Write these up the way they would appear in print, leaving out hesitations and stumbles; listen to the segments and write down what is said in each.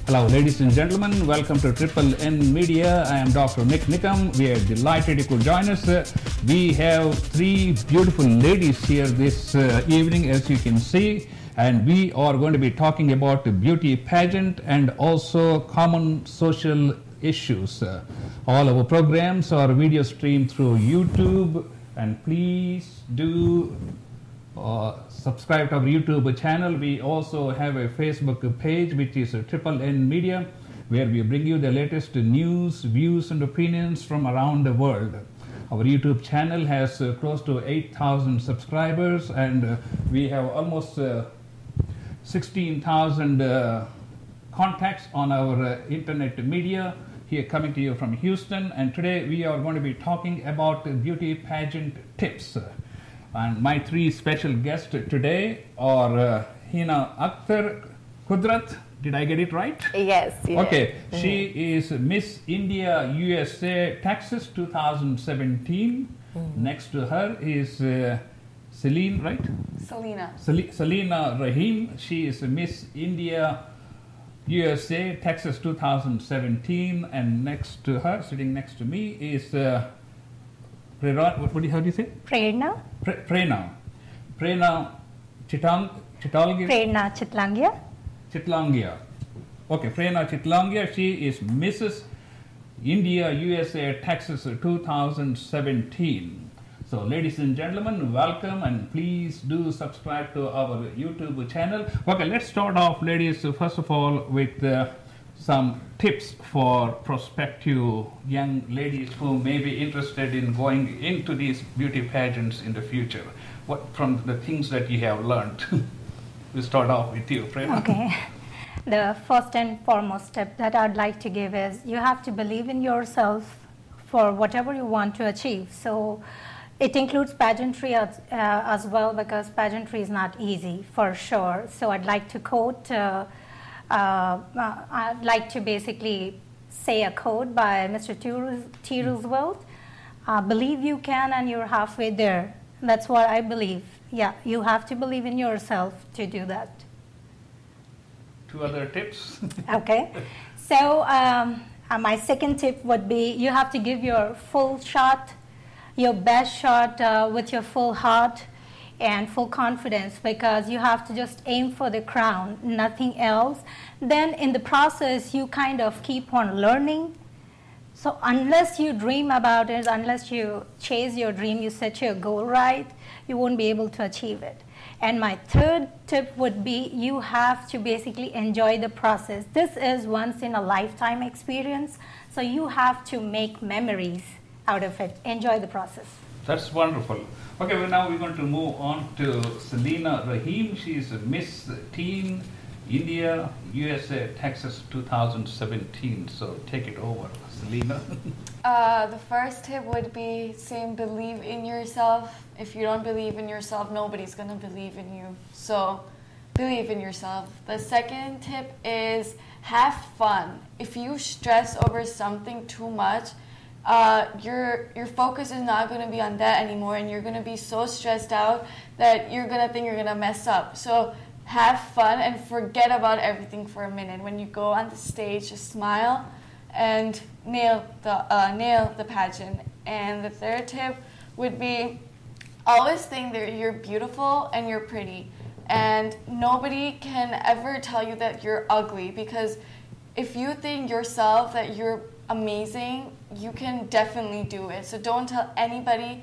Hello, ladies and gentlemen. Welcome to NNN Media. I am Dr. NIK NIKAM. We are delighted you could join us. We have three beautiful ladies here this evening, as you can see, and we are going to be talking about the beauty pageant and also common social issues. All our programs are video streamed through YouTube, and please do subscribe to our YouTube channel. We also have a Facebook page, which is NNN Media, where we bring you the latest news, views, and opinions from around the world. Our YouTube channel has close to 8,000 subscribers, and we have almost 16,000 contacts on our internet media here, coming to you from Houston. And today we are going to be talking about beauty pageant tips. And my three special guests today are Hina Akhtar Kudrat. Did I get it right? Yes. Okay. She is Miss India USA Texas 2017. Next to her is Celine, right? Celina. Celina Rahim. She is Miss India USA Texas 2017. And next to her, sitting next to me, is Prerana, how do you say? Prerana. Prerana Chitlangia. Okay, Prerana Chitlangia. She is Mrs. India USA Texas 2017. So, ladies and gentlemen, welcome, and please do subscribe to our YouTube channel. Okay, let's start off, ladies, first of all, with some tips for prospective young ladies who may be interested in going into these beauty pageants in the future. What from the things that you have learned? We'll start off with you, Prerana. Okay. The first and foremost tip that I'd like to give is you have to believe in yourself for whatever you want to achieve. So it includes pageantry as well, because pageantry is not easy for sure. So I'd like to quote I'd like to basically say a quote by Mr. T. Roosevelt. Believe you can and you're halfway there. That's what I believe. Yeah, you have to believe in yourself to do that. Two other tips. Okay. So my second tip would be you have to give your full shot, your best shot with your full heart and full confidence, because you have to just aim for the crown, nothing else. Then in the process, you kind of keep on learning. So unless you dream about it, unless you chase your dream, you set your goal right, you won't be able to achieve it. And my third tip would be you have to basically enjoy the process. This is once in a lifetime experience, so you have to make memories out of it. Enjoy the process. That's wonderful. Okay, well, now we're going to move on to Celina Rahim. She is Miss Teen India USA Texas 2017. So take it over, Celina. The first tip would be saying believe in yourself. If you don't believe in yourself, nobody's going to believe in you. So believe in yourself. The second tip is have fun. If you stress over something too much, your focus is not going to be on that anymore, and you're going to be so stressed out that you're going to think you're going to mess up. So have fun and forget about everything for a minute. When you go on the stage, just smile and nail the pageant. And the third tip would be always think that you're beautiful and you're pretty, and nobody can ever tell you that you're ugly, because if you think yourself that you're amazing, you can definitely do it. So don't let anybody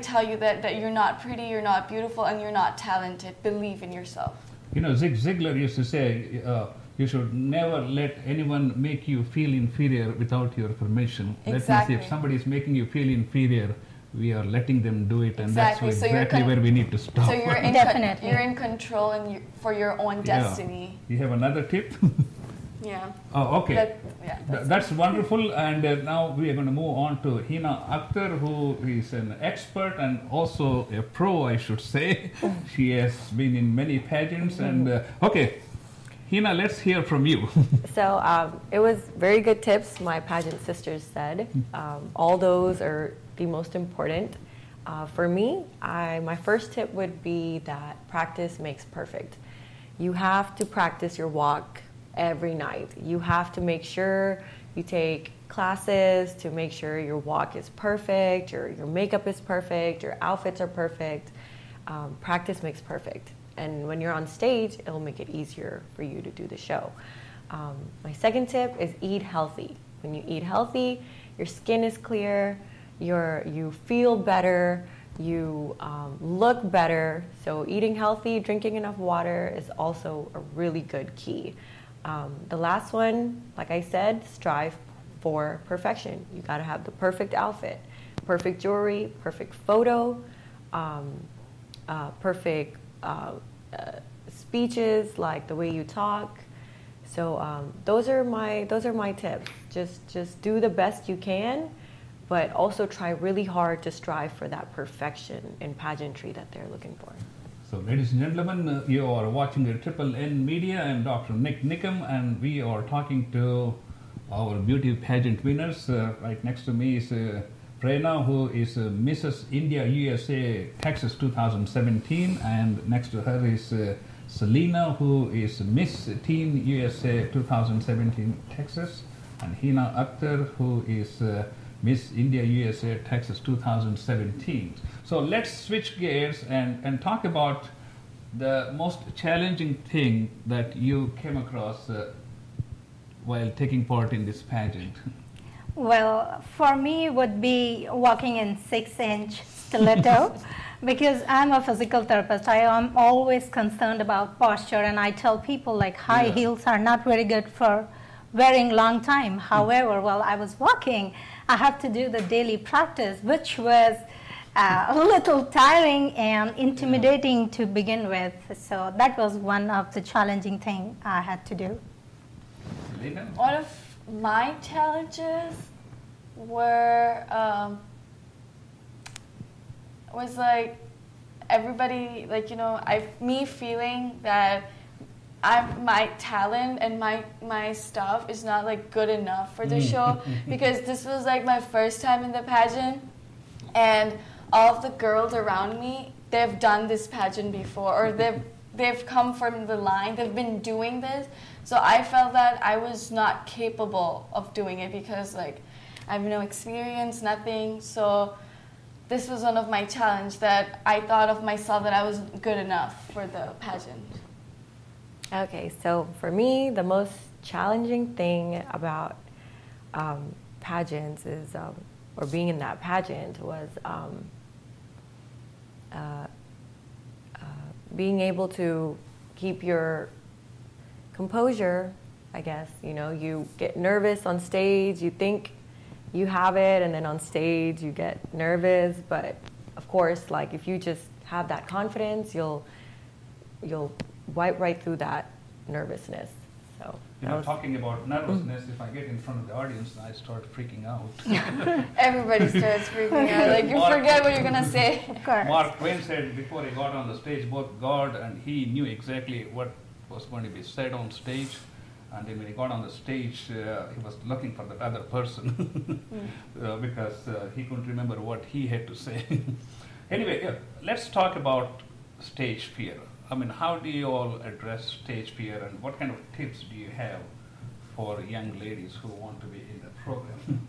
tell you that you're not pretty, you're not beautiful, and you're not talented. Believe in yourself. You know, Zig Ziglar used to say, you should never let anyone make you feel inferior without your permission. Exactly. That means if somebody is making you feel inferior, we are letting them do it, and exactly. That's exactly where we need to stop. So you're in Definitely. You're in control and for your own destiny. You have another tip? Yeah. Oh, okay. That's wonderful. And now we are going to move on to Hina Akhtar, who is an expert and also a pro, I should say. She has been in many pageants. And okay, Hina, let's hear from you. So it was very good tips, my pageant sisters said. All those are the most important. For me, my first tip would be that practice makes perfect. You have to practice your walk every night. You have to make sure you take classes to make sure your walk is perfect, your makeup is perfect, your outfits are perfect. Practice makes perfect. And when you're on stage, it'll make it easier for you to do the show. My second tip is eat healthy. When you eat healthy, your skin is clear, you feel better, you look better. So eating healthy, drinking enough water is also a really good key. The last one, like I said, strive for perfection. You gotta have the perfect outfit, perfect jewelry, perfect photo, perfect speeches, like the way you talk. So those are my tips. Just do the best you can, but also try really hard to strive for that perfection in pageantry that they're looking for. So, ladies and gentlemen, you are watching the Triple N Media. I'm Dr. NIK NIKAM, and we are talking to our beauty pageant winners. Right next to me is Prerana, who is Mrs. India USA Texas 2017, and next to her is Celina, who is Miss Teen USA 2017 Texas, and Hina who is Miss India USA Texas 2017. So let's switch gears and talk about the most challenging thing that you came across while taking part in this pageant. Well, for me, it would be walking in 6-inch stiletto because I'm a physical therapist. I am always concerned about posture, and I tell people like high heels are not very good for wearing long time. However, while I was walking, I have to do the daily practice, which was a little tiring and intimidating to begin with. So that was one of the challenging things I had to do. One of my challenges were was like everybody, like, you know, me feeling that my talent and my stuff is not like good enough for the show, because this was like my first time in the pageant, and all of the girls around me, they've done this pageant before, or they've come from the line, they've been doing this. So I felt that I was not capable of doing it because like I have no experience, nothing. So this was one of my challenge that I thought of myself that I was good enough for the pageant. Okay, so for me, the most challenging thing about pageants is, or being in that pageant, was being able to keep your composure, I guess. You know, you get nervous on stage, you think you have it, and then on stage you get nervous. But of course, like if you just have that confidence, you'll wipe right through that nervousness. So you know, talking about nervousness, if I get in front of the audience, I start freaking out. Everybody starts freaking out. Like you forget what you're gonna say. Of course. Mark Twain said before he got on the stage, both God and he knew exactly what was going to be said on stage. And then when he got on the stage, he was looking for that other person because he couldn't remember what he had to say. Anyway, let's talk about stage fear. I mean, how do you all address stage fear, and what kind of tips do you have for young ladies who want to be in the program?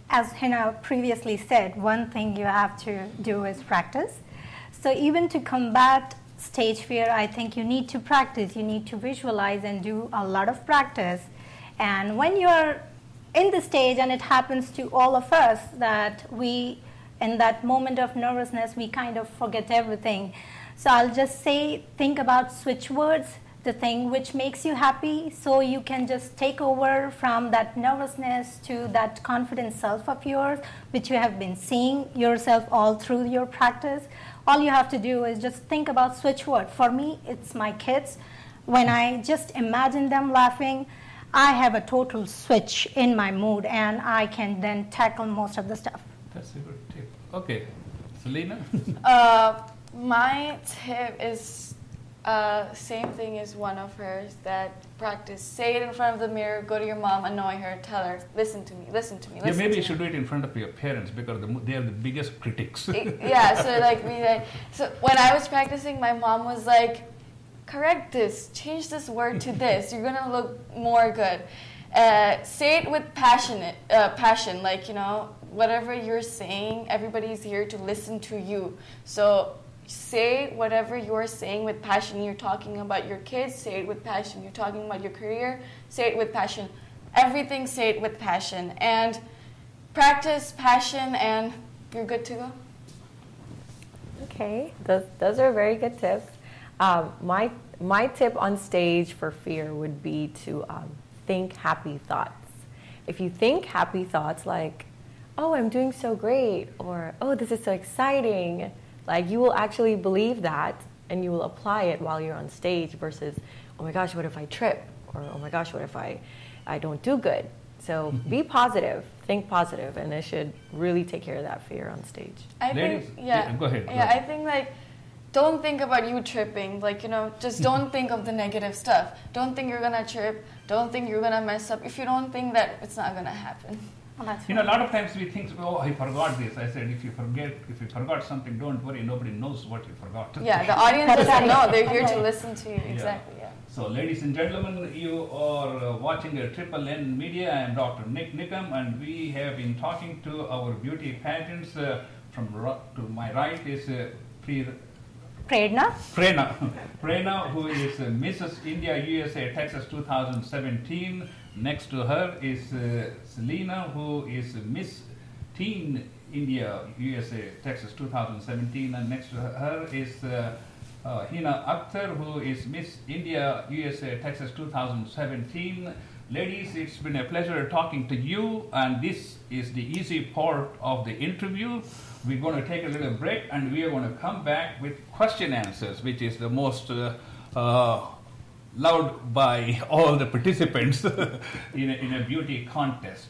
As Hina previously said, one thing you have to do is practice. So even to combat stage fear, I think you need to practice, you need to visualize and do a lot of practice. And when you're in the stage, and it happens to all of us, that in that moment of nervousness, we kind of forget everything. So I'll just say, think about switch words, the thing which makes you happy, so you can just take over from that nervousness to that confident self of yours, which you have been seeing yourself all through your practice. All you have to do is just think about switch word. For me, it's my kids. When I just imagine them laughing, I have a total switch in my mood, and I can then tackle most of the stuff. That's a good tip. Okay, Celina? My tip is same thing as one of hers, that practice. Say it in front of the mirror, go to your mom, annoy her, tell her, listen to me, listen to me, listen to me. Yeah, maybe you should do it in front of your parents because they are the biggest critics. Yeah, so like so when I was practicing, my mom was like, correct this, change this word to this. You're gonna look more good. Say it with passion. Like, you know, whatever you're saying, everybody's here to listen to you. So say whatever you're saying with passion. You're talking about your kids, say it with passion. You're talking about your career, say it with passion. Everything, say it with passion. And practice passion, and you're good to go. Okay, those are very good tips. My tip on stage for fear would be to think happy thoughts. If you think happy thoughts like, oh, I'm doing so great, or oh, this is so exciting, like you will actually believe that and you will apply it while you're on stage versus, oh my gosh, what if I trip? Or oh my gosh, what if I don't do good? So be positive, think positive, and it should really take care of that fear on stage. I think, go ahead. Yeah, I think like, don't think about you tripping. Like, you know, just don't think of the negative stuff. Don't think you're gonna trip. Don't think you're gonna mess up. If you don't think that, it's not gonna happen. You know, a lot of times we think, oh, I forgot this. I said, if you forgot something, don't worry, nobody knows what you forgot. Yeah, the audience doesn't know. They're here to listen to you. Exactly, yeah. So, ladies and gentlemen, you are watching Triple N Media. I am Dr. NIK NIKAM, and we have been talking to our beauty pageants. To my right is Prerana. Prerana, who is Mrs. India USA Texas 2017. Next to her is Celina, who is Miss Teen India USA Texas 2017. And next to her is Hina Akhtar, who is Miss India USA Texas 2017. Ladies, it's been a pleasure talking to you, and this is the easy part of the interview. We're going to take a little break, and we are going to come back with question answers, which is the most loved by all the participants in a beauty contest.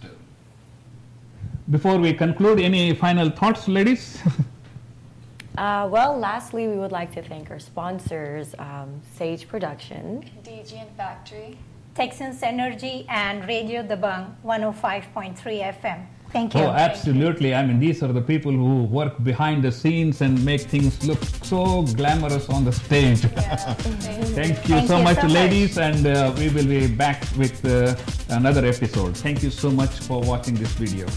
Before we conclude, any final thoughts, ladies? Well, lastly, we would like to thank our sponsors, Sage Production, DG and Factory, Texans Energy, and Radio Dabang 105.3 FM. Thank you. Oh, absolutely. I mean, these are the people who work behind the scenes and make things look so glamorous on the stage. Yeah, Thank you so much, ladies, and we will be back with another episode. Thank you so much for watching this video.